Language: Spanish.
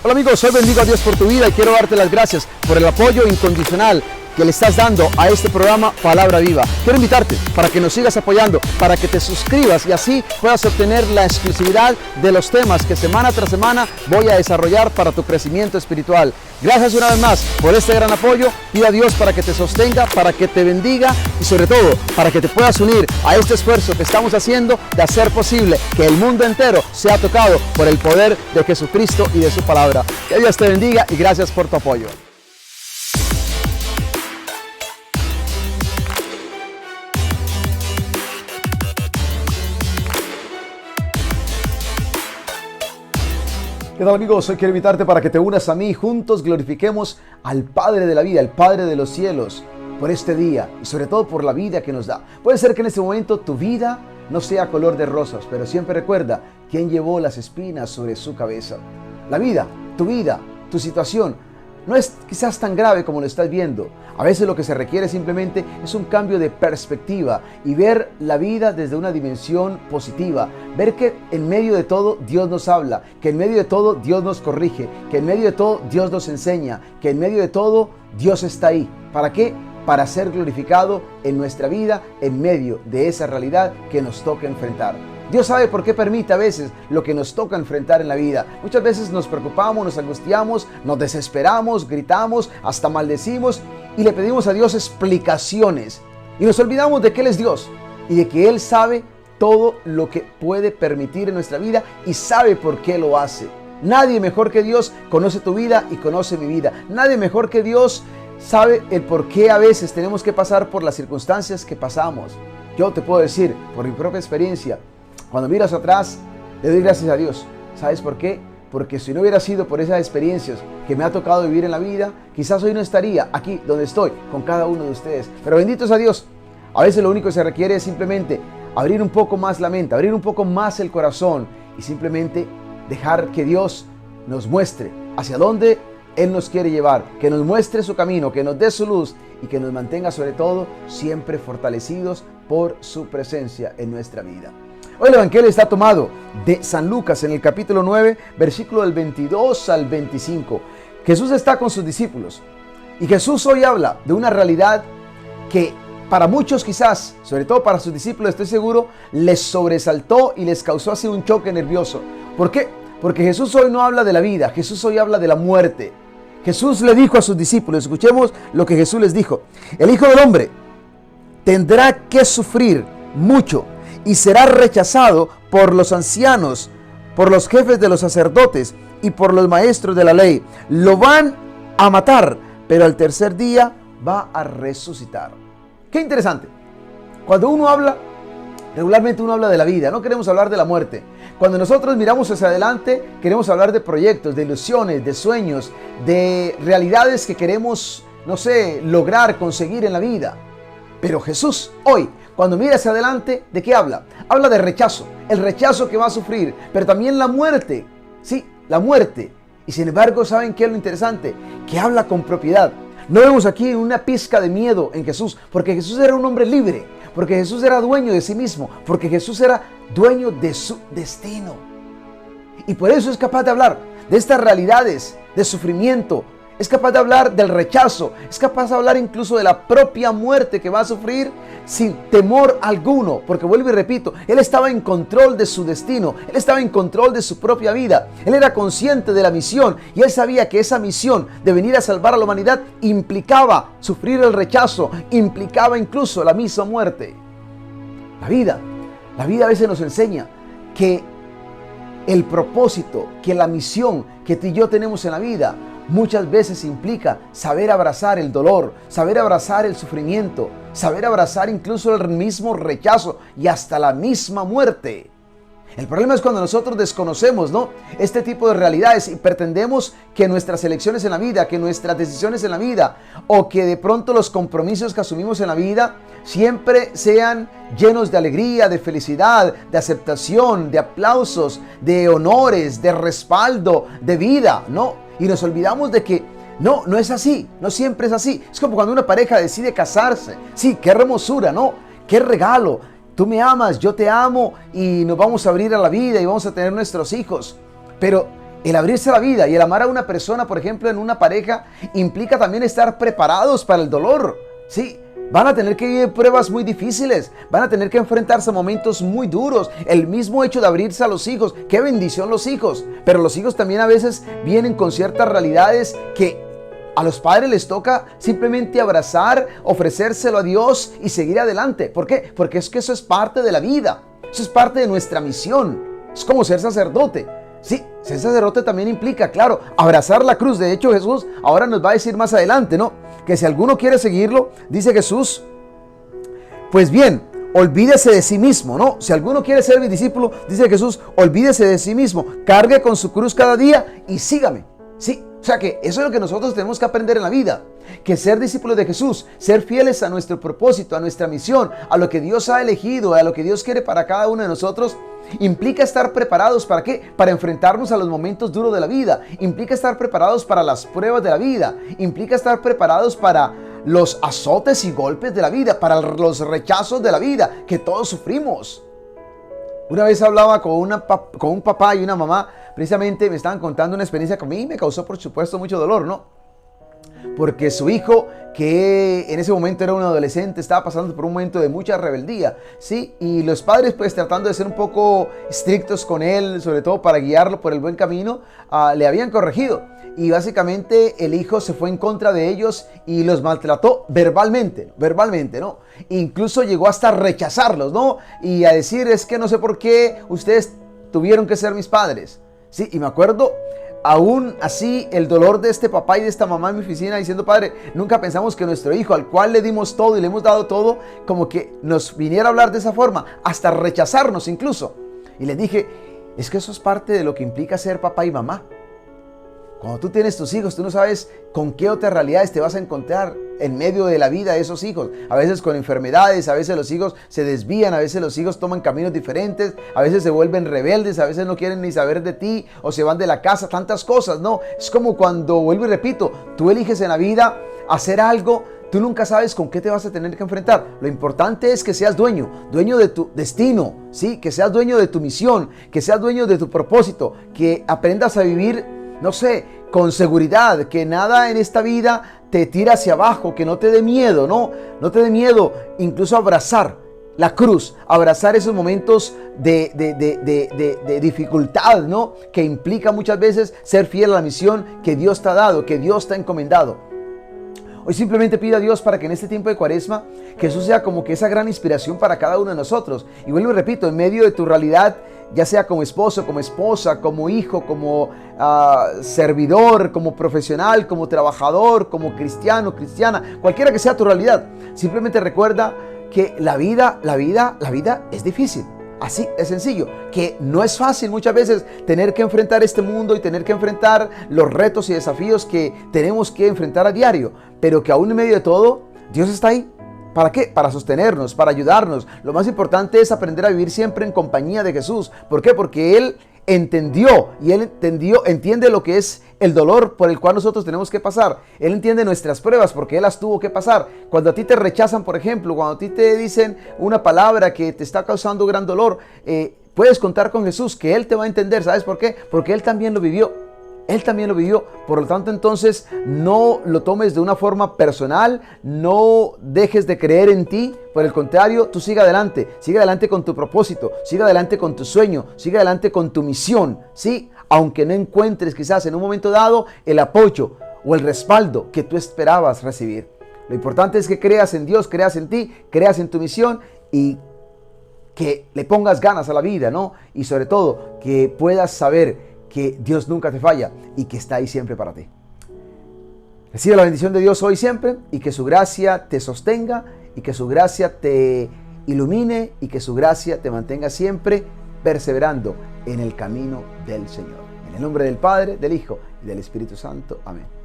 Hola amigos, hoy bendigo a Dios por tu vida y quiero darte las gracias por el apoyo incondicional que le estás dando a este programa Palabra Viva. Quiero invitarte para que nos sigas apoyando, para que te suscribas y así puedas obtener la exclusividad de los temas que semana tras semana voy a desarrollar para tu crecimiento espiritual. Gracias una vez más por este gran apoyo. Pido a Dios para que te sostenga, para que te bendiga y sobre todo para que te puedas unir a este esfuerzo que estamos haciendo de hacer posible que el mundo entero sea tocado por el poder de Jesucristo y de su palabra. Que Dios te bendiga y gracias por tu apoyo. ¿Qué tal amigos? Hoy quiero invitarte para que te unas a mí y juntos glorifiquemos al Padre de la vida, al Padre de los cielos, por este día y sobre todo por la vida que nos da. Puede ser que en este momento tu vida no sea color de rosas, pero siempre recuerda quién llevó las espinas sobre su cabeza. La vida, tu situación no es quizás tan grave como lo estás viendo. A veces lo que se requiere simplemente es un cambio de perspectiva y ver la vida desde una dimensión positiva. Ver que en medio de todo Dios nos habla, que en medio de todo Dios nos corrige, que en medio de todo Dios nos enseña, que en medio de todo Dios está ahí. ¿Para qué? Para ser glorificado en nuestra vida en medio de esa realidad que nos toca enfrentar. Dios sabe por qué permite a veces lo que nos toca enfrentar en la vida. Muchas veces nos preocupamos, nos angustiamos, nos desesperamos, gritamos, hasta maldecimos y le pedimos a Dios explicaciones. Y nos olvidamos de que Él es Dios y de que Él sabe todo lo que puede permitir en nuestra vida y sabe por qué lo hace. Nadie mejor que Dios conoce tu vida y conoce mi vida. Nadie mejor que Dios sabe el por qué a veces tenemos que pasar por las circunstancias que pasamos. Yo te puedo decir, por mi propia experiencia, cuando miras atrás, le doy gracias a Dios. ¿Sabes por qué? Porque si no hubiera sido por esas experiencias que me ha tocado vivir en la vida, quizás hoy no estaría aquí donde estoy con cada uno de ustedes. Pero bendito sea Dios. A veces lo único que se requiere es simplemente abrir un poco más la mente, abrir un poco más el corazón y simplemente dejar que Dios nos muestre hacia dónde Él nos quiere llevar, que nos muestre su camino, que nos dé su luz y que nos mantenga sobre todo siempre fortalecidos por su presencia en nuestra vida. Hoy el Evangelio está tomado de San Lucas en el capítulo 9, versículo del 22 al 25. Jesús está con sus discípulos y Jesús hoy habla de una realidad que para muchos quizás, sobre todo para sus discípulos estoy seguro, les sobresaltó y les causó así un choque nervioso. ¿Por qué? Porque Jesús hoy no habla de la vida, Jesús hoy habla de la muerte. Jesús le dijo a sus discípulos, escuchemos lo que Jesús les dijo: el Hijo del Hombre tendrá que sufrir mucho y será rechazado por los ancianos, por los jefes de los sacerdotes y por los maestros de la ley. Lo van a matar, pero al tercer día va a resucitar. Qué interesante. Cuando uno habla, regularmente uno habla de la vida, no queremos hablar de la muerte. Cuando nosotros miramos hacia adelante, queremos hablar de proyectos, de ilusiones, de sueños, de realidades que queremos, lograr, conseguir en la vida. Pero Jesús hoy, cuando mira hacia adelante, ¿de qué habla? Habla de rechazo, el rechazo que va a sufrir, pero también la muerte. Sí, la muerte. Y sin embargo, ¿saben qué es lo interesante? Que habla con propiedad. No vemos aquí una pizca de miedo en Jesús, porque Jesús era un hombre libre, porque Jesús era dueño de sí mismo, porque Jesús era dueño de su destino. Y por eso es capaz de hablar de estas realidades de sufrimiento, es capaz de hablar del rechazo, es capaz de hablar incluso de la propia muerte que va a sufrir sin temor alguno, porque vuelvo y repito, Él estaba en control de su destino, Él estaba en control de su propia vida, Él era consciente de la misión y Él sabía que esa misión de venir a salvar a la humanidad implicaba sufrir el rechazo, implicaba incluso la misma muerte. La vida a veces nos enseña que el propósito, que la misión que tú y yo tenemos en la vida muchas veces implica saber abrazar el dolor, saber abrazar el sufrimiento, saber abrazar incluso el mismo rechazo y hasta la misma muerte. El problema es cuando nosotros desconocemos, este tipo de realidades y pretendemos que nuestras elecciones en la vida, que nuestras decisiones en la vida o que de pronto los compromisos que asumimos en la vida siempre sean llenos de alegría, de felicidad, de aceptación, de aplausos, de honores, de respaldo, de vida, Y nos olvidamos de que no es así, no siempre es así. Es como cuando una pareja decide casarse. Sí, qué hermosura, qué regalo. Tú me amas, yo te amo y nos vamos a abrir a la vida y vamos a tener nuestros hijos. Pero El abrirse a la vida y el amar a una persona, por ejemplo, en una pareja, implica también estar preparados para el dolor. Sí, van a tener que vivir pruebas muy difíciles, van a tener que enfrentarse a momentos muy duros. El mismo hecho de abrirse a los hijos, qué bendición los hijos, pero los hijos también a veces vienen con ciertas realidades que a los padres les toca simplemente abrazar, ofrecérselo a Dios y seguir adelante. ¿Por qué? Porque es que eso es parte de la vida, eso es parte de nuestra misión. Es como ser sacerdote. Sí, ser sacerdote también implica, claro, abrazar la cruz. De hecho, Jesús ahora nos va a decir más adelante, ¿no? Que si alguno quiere seguirlo, dice Jesús, pues bien, olvídese de sí mismo, ¿no? Si alguno quiere ser mi discípulo, dice Jesús, olvídese de sí mismo, cargue con su cruz cada día y sígame. Sí, o sea que eso es lo que nosotros tenemos que aprender en la vida, que ser discípulos de Jesús, ser fieles a nuestro propósito, a nuestra misión, a lo que Dios ha elegido, a lo que Dios quiere para cada uno de nosotros, implica estar preparados. ¿Para qué? Para enfrentarnos a los momentos duros de la vida, implica estar preparados para las pruebas de la vida, implica estar preparados para los azotes y golpes de la vida, para los rechazos de la vida, que todos sufrimos. Una vez hablaba con un papá y una mamá, precisamente me estaban contando una experiencia que a mí me causó, por supuesto, mucho dolor, ¿no? Porque su hijo, que en ese momento era un adolescente, estaba pasando por un momento de mucha rebeldía, ¿sí? Y los padres, pues tratando de ser un poco estrictos con él, sobre todo para guiarlo por el buen camino, le habían corregido. Y básicamente el hijo se fue en contra de ellos y los maltrató verbalmente, ¿no? Incluso llegó hasta rechazarlos, ¿no? Y a decir, es que no sé por qué ustedes tuvieron que ser mis padres, ¿sí? Y me acuerdo aún así el dolor de este papá y de esta mamá en mi oficina diciendo, padre, nunca pensamos que nuestro hijo, al cual le dimos todo y le hemos dado todo, como que nos viniera a hablar de esa forma, hasta rechazarnos incluso. Y les dije, es que eso es parte de lo que implica ser papá y mamá. Cuando tú tienes tus hijos, tú no sabes con qué otras realidades te vas a encontrar en medio de la vida de esos hijos. A veces con enfermedades, a veces los hijos se desvían, a veces los hijos toman caminos diferentes, a veces se vuelven rebeldes, a veces no quieren ni saber de ti o se van de la casa, tantas cosas, ¿no? Es como cuando, vuelvo y repito, tú eliges en la vida hacer algo, tú nunca sabes con qué te vas a tener que enfrentar. Lo importante es que seas dueño de tu destino, ¿sí? Que seas dueño de tu misión, que seas dueño de tu propósito, que aprendas a vivir, no sé, con seguridad, que nada en esta vida te tira hacia abajo, que no te dé miedo, ¿no? No te dé miedo incluso abrazar la cruz, abrazar esos momentos de dificultad, ¿no? Que implica muchas veces ser fiel a la misión que Dios te ha dado, que Dios te ha encomendado. Hoy simplemente pido a Dios para que en este tiempo de Cuaresma Jesús sea como que esa gran inspiración para cada uno de nosotros. Y vuelvo y repito, en medio de tu realidad, ya sea como esposo, como esposa, como hijo, como servidor, como profesional, como trabajador, como cristiano, cristiana, cualquiera que sea tu realidad, simplemente recuerda que la vida es difícil. Así es sencillo, que no es fácil muchas veces tener que enfrentar este mundo y tener que enfrentar los retos y desafíos que tenemos que enfrentar a diario, pero que aún en medio de todo, Dios está ahí. ¿Para qué? Para sostenernos, para ayudarnos. Lo más importante es aprender a vivir siempre en compañía de Jesús. ¿Por qué? Porque Él entendió y Él entiende lo que es el dolor por el cual nosotros tenemos que pasar. Él entiende nuestras pruebas porque Él las tuvo que pasar. Cuando a ti te rechazan, por ejemplo, cuando a ti te dicen una palabra que te está causando gran dolor, puedes contar con Jesús, que Él te va a entender. ¿Sabes por qué? Porque Él también lo vivió. Él también lo vivió. Por lo tanto, entonces, no lo tomes de una forma personal, no dejes de creer en ti. Por el contrario, tú sigue adelante con tu propósito, sigue adelante con tu sueño, sigue adelante con tu misión, ¿sí? Aunque no encuentres quizás en un momento dado el apoyo o el respaldo que tú esperabas recibir. Lo importante es que creas en Dios, creas en ti, creas en tu misión y que le pongas ganas a la vida, ¿no? Y sobre todo, que puedas saber que Dios nunca te falla y que está ahí siempre para ti. Recibe la bendición de Dios hoy y siempre, y que su gracia te sostenga, y que su gracia te ilumine, y que su gracia te mantenga siempre perseverando en el camino del Señor. En el nombre del Padre, del Hijo y del Espíritu Santo. Amén.